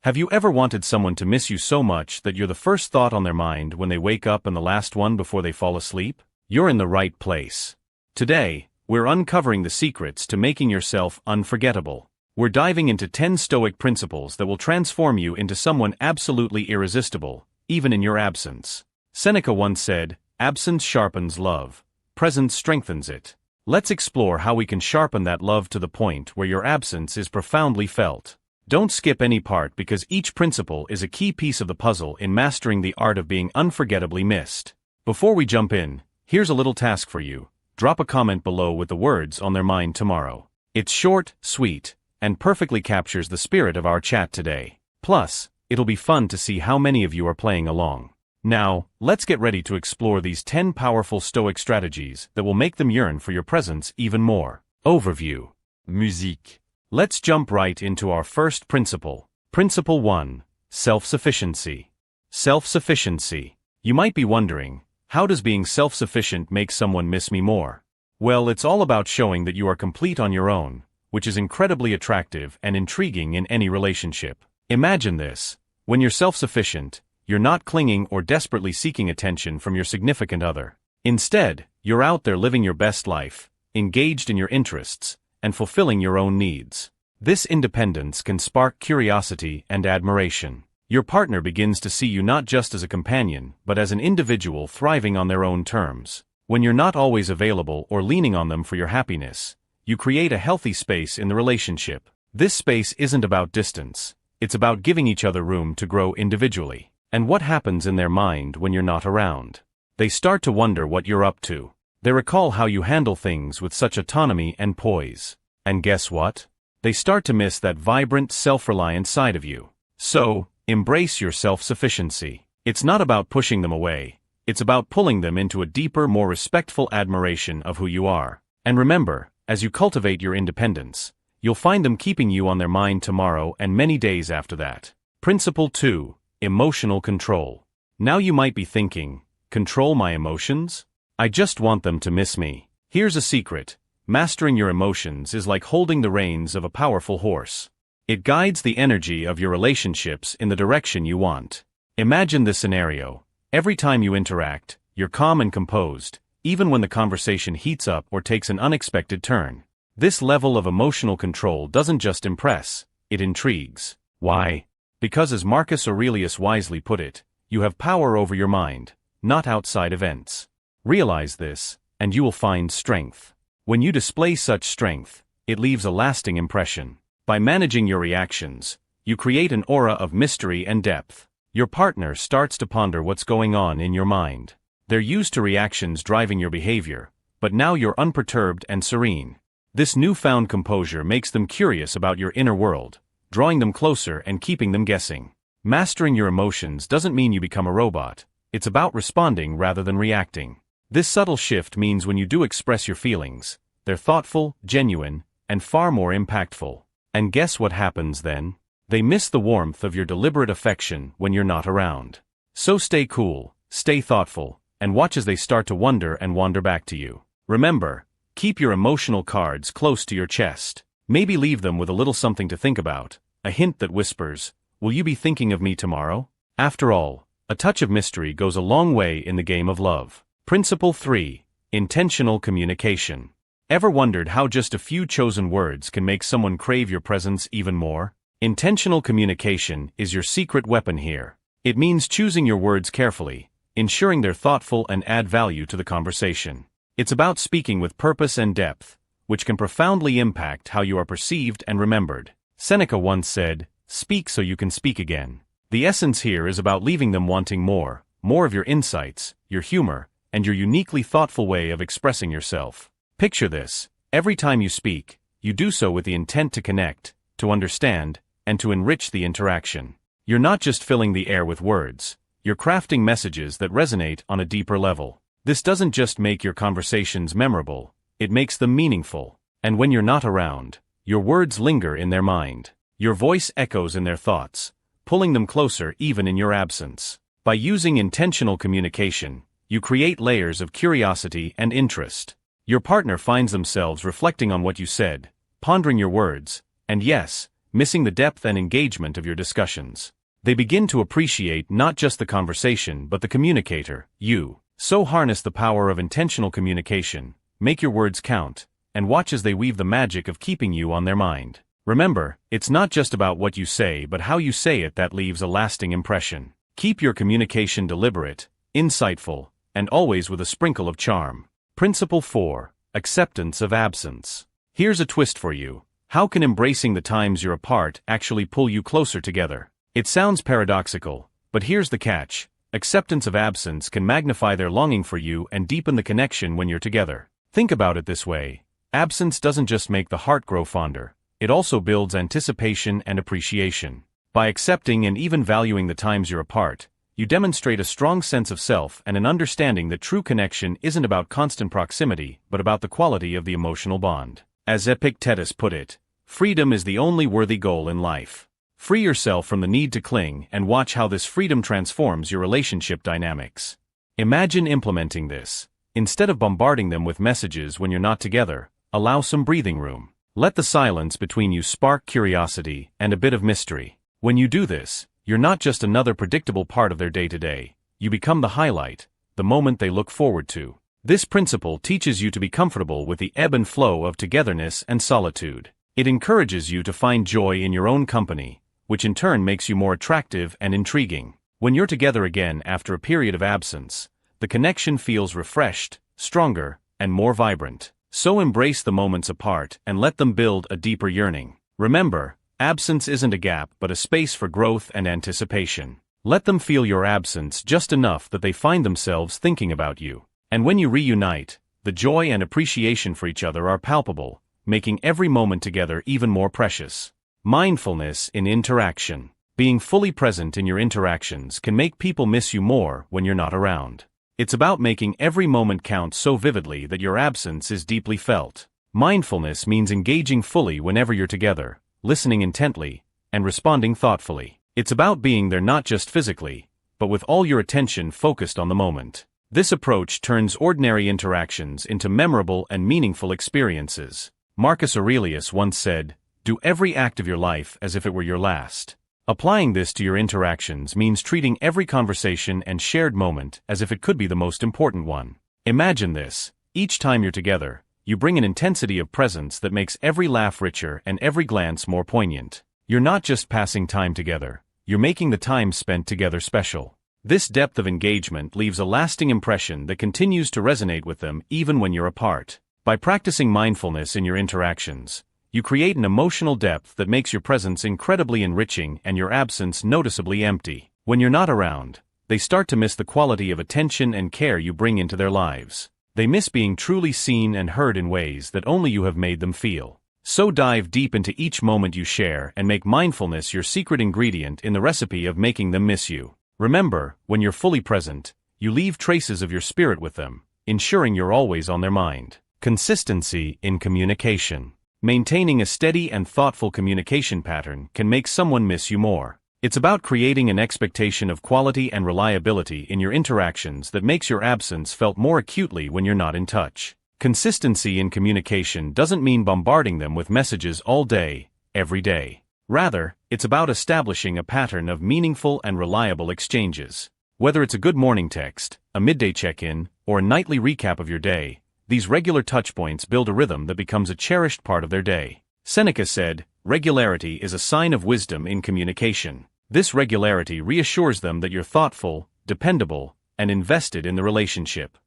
Have you ever wanted someone to miss you so much that you're the first thought on their mind when they wake up and the last one before they fall asleep? You're in the right place. Today, we're uncovering the secrets to making yourself unforgettable. We're diving into 10 Stoic principles that will transform you into someone absolutely irresistible, even in your absence. Seneca once said, "Absence sharpens love. Presence strengthens it." Let's explore how we can sharpen that love to the point where your absence is profoundly felt. Don't skip any part because each principle is a key piece of the puzzle in mastering the art of being unforgettably missed. Before we jump in, here's a little task for you. Drop a comment below with the words on their mind tomorrow. It's short, sweet, and perfectly captures the spirit of our chat today. Plus, it'll be fun to see how many of you are playing along. Now, let's get ready to explore these 10 powerful Stoic strategies that will make them yearn for your presence even more. Overview. Musique. Let's jump right into our first principle. Principle 1. Self-sufficiency. Self-sufficiency. You might be wondering, how does being self-sufficient make someone miss me more? Well, it's all about showing that you are complete on your own, which is incredibly attractive and intriguing in any relationship. Imagine this. When you're self-sufficient, you're not clinging or desperately seeking attention from your significant other. Instead, you're out there living your best life, engaged in your interests, and fulfilling your own needs. This independence can spark curiosity and admiration. Your partner begins to see you not just as a companion, but as an individual thriving on their own terms. When you're not always available or leaning on them for your happiness, you create a healthy space in the relationship. This space isn't about distance. It's about giving each other room to grow individually. And what happens in their mind when you're not around? They start to wonder what you're up to. They recall how you handle things with such autonomy and poise. And guess what? They start to miss that vibrant, self-reliant side of you. So, embrace your self-sufficiency. It's not about pushing them away. It's about pulling them into a deeper, more respectful admiration of who you are. And remember, as you cultivate your independence, you'll find them keeping you on their mind tomorrow and many days after that. Principle 2. Emotional control. Now you might be thinking, control my emotions? I just want them to miss me. Here's a secret. Mastering your emotions is like holding the reins of a powerful horse. It guides the energy of your relationships in the direction you want. Imagine this scenario. Every time you interact, you're calm and composed, even when the conversation heats up or takes an unexpected turn. This level of emotional control doesn't just impress, it intrigues. Why? Because as Marcus Aurelius wisely put it, you have power over your mind, not outside events. Realize this, and you will find strength. When you display such strength, it leaves a lasting impression. By managing your reactions, you create an aura of mystery and depth. Your partner starts to ponder what's going on in your mind. They're used to reactions driving your behavior, but now you're unperturbed and serene. This newfound composure makes them curious about your inner world, drawing them closer and keeping them guessing. Mastering your emotions doesn't mean you become a robot. It's about responding rather than reacting. This subtle shift means when you do express your feelings, they're thoughtful, genuine, and far more impactful. And guess what happens then? They miss the warmth of your deliberate affection when you're not around. So stay cool, stay thoughtful, and watch as they start to wonder and wander back to you. Remember, keep your emotional cards close to your chest. Maybe leave them with a little something to think about, a hint that whispers, "Will you be thinking of me tomorrow?" After all, a touch of mystery goes a long way in the game of love. Principle 3. Intentional communication. Ever wondered how just a few chosen words can make someone crave your presence even more? Intentional communication is your secret weapon here. It means choosing your words carefully, ensuring they're thoughtful and add value to the conversation. It's about speaking with purpose and depth, which can profoundly impact how you are perceived and remembered. Seneca once said, "Speak so you can speak again." The essence here is about leaving them wanting more of your insights, your humor, and your uniquely thoughtful way of expressing yourself. Picture this. Every time you speak, you do so with the intent to connect, to understand, and to enrich the interaction. You're not just filling the air with words, you're crafting messages that resonate on a deeper level. This doesn't just make your conversations memorable, it makes them meaningful. And when you're not around, your words linger in their mind. Your voice echoes in their thoughts, pulling them closer even in your absence. By using intentional communication, you create layers of curiosity and interest. Your partner finds themselves reflecting on what you said, pondering your words, and yes, missing the depth and engagement of your discussions. They begin to appreciate not just the conversation but the communicator, you. So harness the power of intentional communication, make your words count, and watch as they weave the magic of keeping you on their mind. Remember, it's not just about what you say but how you say it that leaves a lasting impression. Keep your communication deliberate, insightful, and always with a sprinkle of charm. Principle 4. Acceptance of absence. Here's a twist for you. How can embracing the times you're apart actually pull you closer together? It sounds paradoxical, but here's the catch. Acceptance of absence can magnify their longing for you and deepen the connection when you're together. Think about it this way. Absence doesn't just make the heart grow fonder, it also builds anticipation and appreciation. By accepting and even valuing the times you're apart, you demonstrate a strong sense of self and an understanding that true connection isn't about constant proximity but about the quality of the emotional bond. As Epictetus put it, freedom is the only worthy goal in life. Free yourself from the need to cling and watch how this freedom transforms your relationship dynamics. Imagine implementing this. Instead of bombarding them with messages when you're not together, allow some breathing room. Let the silence between you spark curiosity and a bit of mystery. When you do this, you're not just another predictable part of their day-to-day, you become the highlight, the moment they look forward to. This principle teaches you to be comfortable with the ebb and flow of togetherness and solitude. It encourages you to find joy in your own company, which in turn makes you more attractive and intriguing. When you're together again after a period of absence, the connection feels refreshed, stronger, and more vibrant. So embrace the moments apart and let them build a deeper yearning. Remember, absence isn't a gap but a space for growth and anticipation. Let them feel your absence just enough that they find themselves thinking about you. And when you reunite, the joy and appreciation for each other are palpable, making every moment together even more precious. Mindfulness in interaction. Being fully present in your interactions can make people miss you more when you're not around. It's about making every moment count so vividly that your absence is deeply felt. Mindfulness means engaging fully whenever you're together, listening intently, and responding thoughtfully. It's about being there not just physically, but with all your attention focused on the moment. This approach turns ordinary interactions into memorable and meaningful experiences. Marcus Aurelius once said, "Do every act of your life as if it were your last." Applying this to your interactions means treating every conversation and shared moment as if it could be the most important one. Imagine this. Each time you're together, you bring an intensity of presence that makes every laugh richer and every glance more poignant. You're not just passing time together, you're making the time spent together special. This depth of engagement leaves a lasting impression that continues to resonate with them even when you're apart. By practicing mindfulness in your interactions, you create an emotional depth that makes your presence incredibly enriching and your absence noticeably empty. When you're not around, they start to miss the quality of attention and care you bring into their lives. They miss being truly seen and heard in ways that only you have made them feel. So dive deep into each moment you share and make mindfulness your secret ingredient in the recipe of making them miss you. Remember, when you're fully present, you leave traces of your spirit with them, ensuring you're always on their mind. Consistency in communication. Maintaining a steady and thoughtful communication pattern can make someone miss you more. It's about creating an expectation of quality and reliability in your interactions that makes your absence felt more acutely when you're not in touch. Consistency in communication doesn't mean bombarding them with messages all day, every day. Rather, it's about establishing a pattern of meaningful and reliable exchanges. Whether it's a good morning text, a midday check-in, or a nightly recap of your day, these regular touchpoints build a rhythm that becomes a cherished part of their day. Seneca said, "Regularity is a sign of wisdom in communication." This regularity reassures them that you're thoughtful, dependable, and invested in the relationship.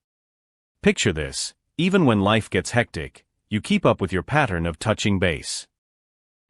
Picture this. Even when life gets hectic, you keep up with your pattern of touching base.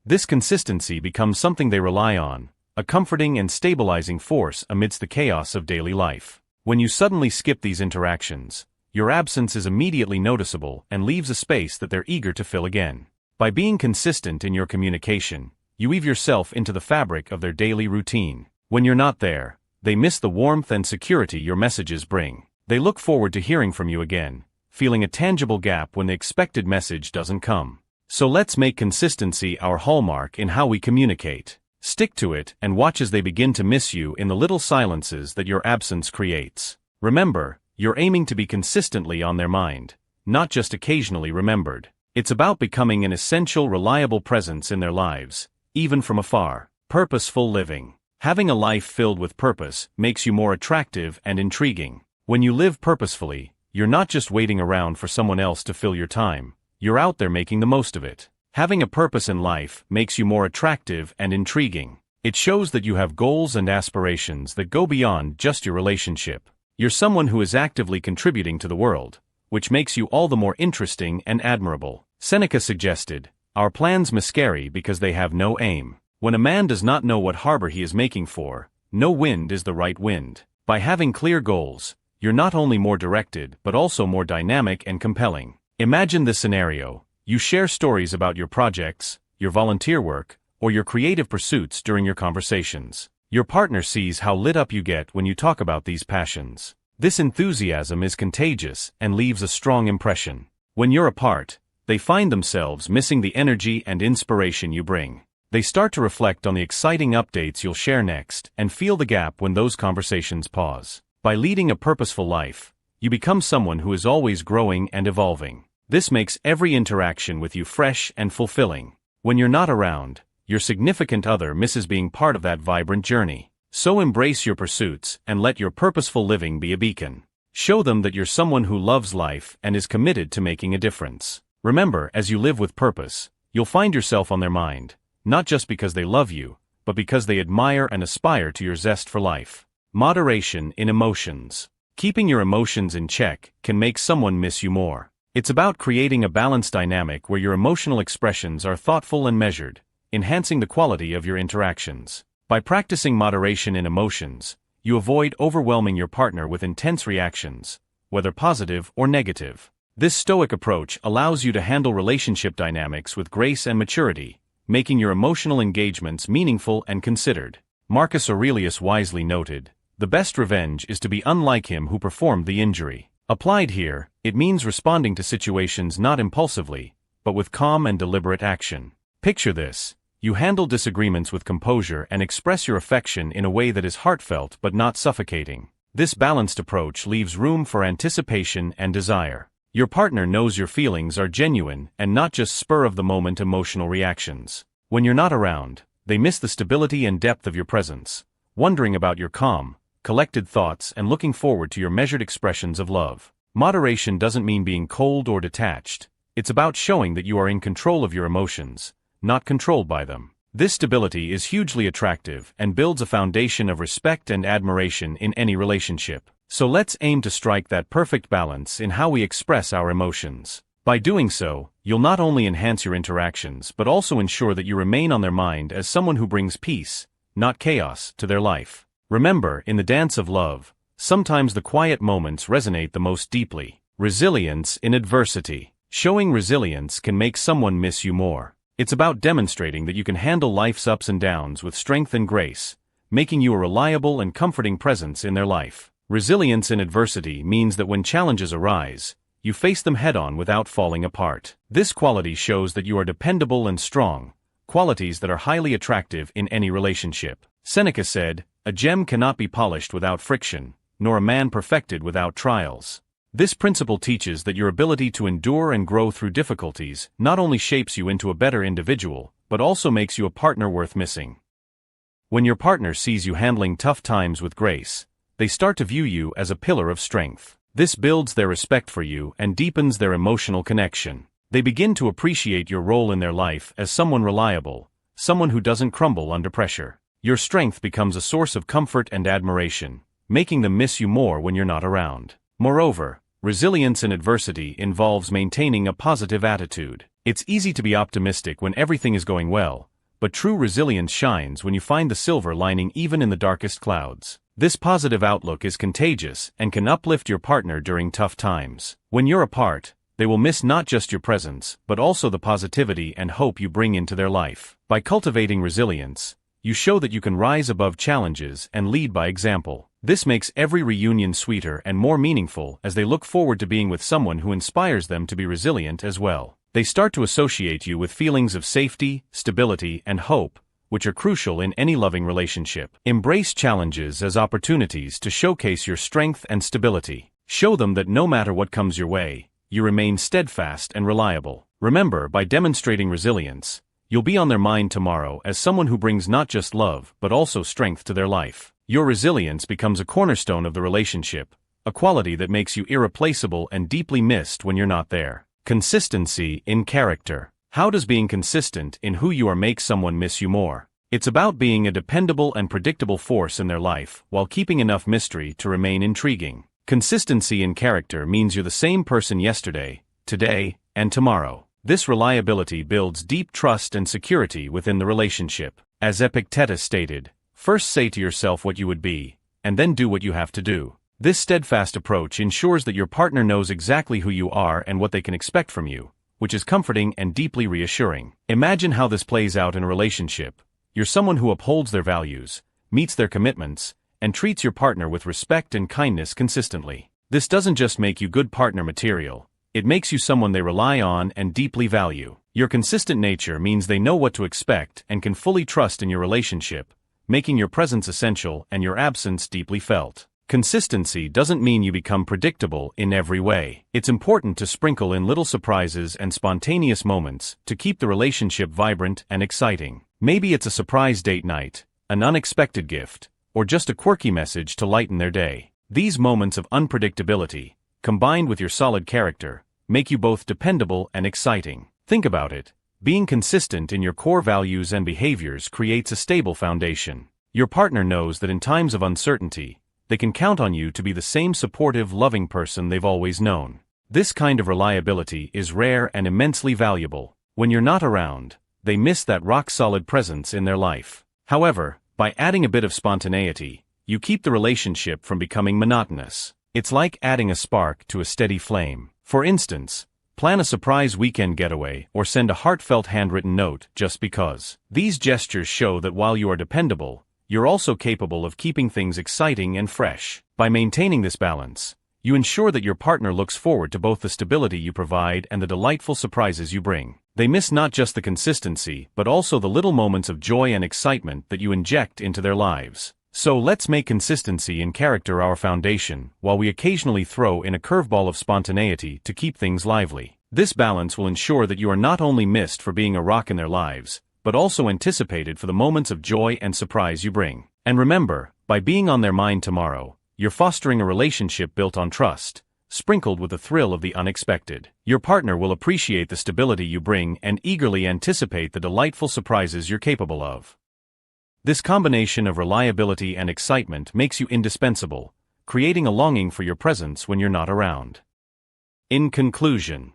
This consistency becomes something they rely on, a comforting and stabilizing force amidst the chaos of daily life. When you suddenly skip these interactions, your absence is immediately noticeable and leaves a space that they're eager to fill again. By being consistent in your communication, you weave yourself into the fabric of their daily routine. When you're not there, they miss the warmth and security your messages bring. They look forward to hearing from you again, feeling a tangible gap when the expected message doesn't come. So let's make consistency our hallmark in how we communicate. Stick to it and watch as they begin to miss you in the little silences that your absence creates. Remember, you're aiming to be consistently on their mind, not just occasionally remembered. It's about becoming an essential, reliable presence in their lives, even from afar. Purposeful living. Having a life filled with purpose makes you more attractive and intriguing. When you live purposefully, you're not just waiting around for someone else to fill your time, you're out there making the most of it. Having a purpose in life makes you more attractive and intriguing. It shows that you have goals and aspirations that go beyond just your relationship. You're someone who is actively contributing to the world, which makes you all the more interesting and admirable. Seneca suggested, "Our plans miscarry because they have no aim." When a man does not know what harbor he is making for, no wind is the right wind. By having clear goals, you're not only more directed but also more dynamic and compelling. Imagine this scenario. You share stories about your projects, your volunteer work, or your creative pursuits during your conversations. Your partner sees how lit up you get when you talk about these passions. This enthusiasm is contagious and leaves a strong impression. When you're apart, they find themselves missing the energy and inspiration you bring. They start to reflect on the exciting updates you'll share next and feel the gap when those conversations pause. By leading a purposeful life, you become someone who is always growing and evolving. This makes every interaction with you fresh and fulfilling. When you're not around, your significant other misses being part of that vibrant journey. So embrace your pursuits and let your purposeful living be a beacon. Show them that you're someone who loves life and is committed to making a difference. Remember, as you live with purpose, you'll find yourself on their mind, not just because they love you, but because they admire and aspire to your zest for life. Moderation in emotions. Keeping your emotions in check can make someone miss you more. It's about creating a balanced dynamic where your emotional expressions are thoughtful and measured, enhancing the quality of your interactions. By practicing moderation in emotions, you avoid overwhelming your partner with intense reactions, whether positive or negative. This stoic approach allows you to handle relationship dynamics with grace and maturity, making your emotional engagements meaningful and considered. Marcus Aurelius wisely noted, "The best revenge is to be unlike him who performed the injury." Applied here, it means responding to situations not impulsively, but with calm and deliberate action. Picture this. You handle disagreements with composure and express your affection in a way that is heartfelt but not suffocating. This balanced approach leaves room for anticipation and desire. Your partner knows your feelings are genuine and not just spur-of-the-moment emotional reactions. When you're not around, they miss the stability and depth of your presence, wondering about your calm, collected thoughts and looking forward to your measured expressions of love. Moderation doesn't mean being cold or detached. It's about showing that you are in control of your emotions, not controlled by them. This stability is hugely attractive and builds a foundation of respect and admiration in any relationship. So let's aim to strike that perfect balance in how we express our emotions. By doing so, you'll not only enhance your interactions but also ensure that you remain on their mind as someone who brings peace, not chaos, to their life. Remember, in the dance of love, sometimes the quiet moments resonate the most deeply. Resilience in adversity. Showing resilience can make someone miss you more. It's about demonstrating that you can handle life's ups and downs with strength and grace, making you a reliable and comforting presence in their life. Resilience in adversity means that when challenges arise, you face them head-on without falling apart. This quality shows that you are dependable and strong, qualities that are highly attractive in any relationship. Seneca said, "A gem cannot be polished without friction, nor a man perfected without trials." This principle teaches that your ability to endure and grow through difficulties not only shapes you into a better individual, but also makes you a partner worth missing. When your partner sees you handling tough times with grace, they start to view you as a pillar of strength. This builds their respect for you and deepens their emotional connection. They begin to appreciate your role in their life as someone reliable, someone who doesn't crumble under pressure. Your strength becomes a source of comfort and admiration, making them miss you more when you're not around. Moreover, resilience in adversity involves maintaining a positive attitude. It's easy to be optimistic when everything is going well, but true resilience shines when you find the silver lining even in the darkest clouds. This positive outlook is contagious and can uplift your partner during tough times. When you're apart, they will miss not just your presence, but also the positivity and hope you bring into their life. By cultivating resilience, you show that you can rise above challenges and lead by example. This makes every reunion sweeter and more meaningful as they look forward to being with someone who inspires them to be resilient as well. They start to associate you with feelings of safety, stability, and hope, which are crucial in any loving relationship. Embrace challenges as opportunities to showcase your strength and stability. Show them that no matter what comes your way, you remain steadfast and reliable. Remember, by demonstrating resilience, You'll be on their mind tomorrow as someone who brings not just love but also strength to their life. Your resilience becomes a cornerstone of the relationship, a quality that makes you irreplaceable and deeply missed when you're not there. Consistency in character. How does being consistent in who you are make someone miss you more? It's about being a dependable and predictable force in their life while keeping enough mystery to remain intriguing. Consistency in character means you're the same person yesterday, today, and tomorrow. This reliability builds deep trust and security within the relationship. As Epictetus stated, first say to yourself what you would be, and then do what you have to do. This steadfast approach ensures that your partner knows exactly who you are and what they can expect from you, which is comforting and deeply reassuring. Imagine how this plays out in a relationship. You're someone who upholds their values, meets their commitments, and treats your partner with respect and kindness consistently. This doesn't just make you good partner material, it makes you someone they rely on and deeply value. Your consistent nature means they know what to expect and can fully trust in your relationship, making your presence essential and your absence deeply felt. Consistency doesn't mean you become predictable in every way. It's important to sprinkle in little surprises and spontaneous moments to keep the relationship vibrant and exciting. Maybe it's a surprise date night, an unexpected gift, or just a quirky message to lighten their day. These moments of unpredictability, combined with your solid character, make you both dependable and exciting. Think about it. Being consistent in your core values and behaviors creates a stable foundation. Your partner knows that in times of uncertainty, they can count on you to be the same supportive, loving person they've always known. This kind of reliability is rare and immensely valuable. When you're not around, they miss that rock-solid presence in their life. However, by adding a bit of spontaneity, you keep the relationship from becoming monotonous. It's like adding a spark to a steady flame. For instance, plan a surprise weekend getaway or send a heartfelt handwritten note just because. These gestures show that while you are dependable, you're also capable of keeping things exciting and fresh. By maintaining this balance, you ensure that your partner looks forward to both the stability you provide and the delightful surprises you bring. They miss not just the consistency but also the little moments of joy and excitement that you inject into their lives. So let's make consistency in character our foundation, while we occasionally throw in a curveball of spontaneity to keep things lively. This balance will ensure that you are not only missed for being a rock in their lives, but also anticipated for the moments of joy and surprise you bring. And remember, by being on their mind tomorrow, you're fostering a relationship built on trust, sprinkled with the thrill of the unexpected. Your partner will appreciate the stability you bring and eagerly anticipate the delightful surprises you're capable of. This combination of reliability and excitement makes you indispensable, creating a longing for your presence when you're not around. In conclusion,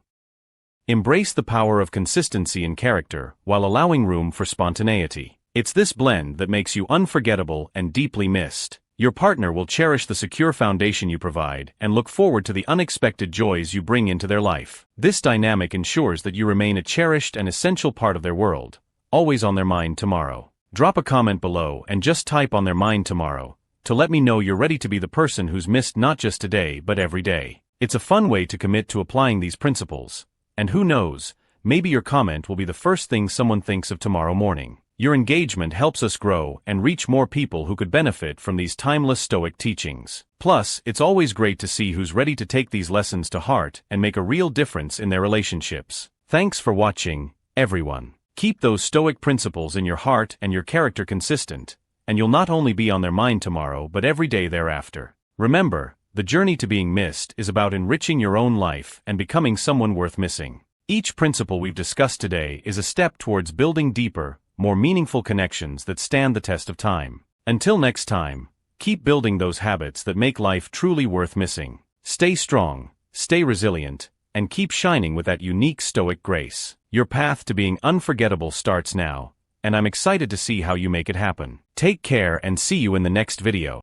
embrace the power of consistency in character while allowing room for spontaneity. It's this blend that makes you unforgettable and deeply missed. Your partner will cherish the secure foundation you provide and look forward to the unexpected joys you bring into their life. This dynamic ensures that you remain a cherished and essential part of their world, always on their mind tomorrow. Drop a comment below and just type "on their mind tomorrow" to let me know you're ready to be the person who's missed not just today but every day. It's a fun way to commit to applying these principles, and who knows, maybe your comment will be the first thing someone thinks of tomorrow morning. Your engagement helps us grow and reach more people who could benefit from these timeless Stoic teachings. Plus, it's always great to see who's ready to take these lessons to heart and make a real difference in their relationships. Thanks for watching, everyone. Keep those Stoic principles in your heart and your character consistent, and you'll not only be on their mind tomorrow but every day thereafter. Remember, the journey to being missed is about enriching your own life and becoming someone worth missing. Each principle we've discussed today is a step towards building deeper, more meaningful connections that stand the test of time. Until next time, keep building those habits that make life truly worth missing. Stay strong, stay resilient, and keep shining with that unique Stoic grace. Your path to being unforgettable starts now, and I'm excited to see how you make it happen. Take care and see you in the next video.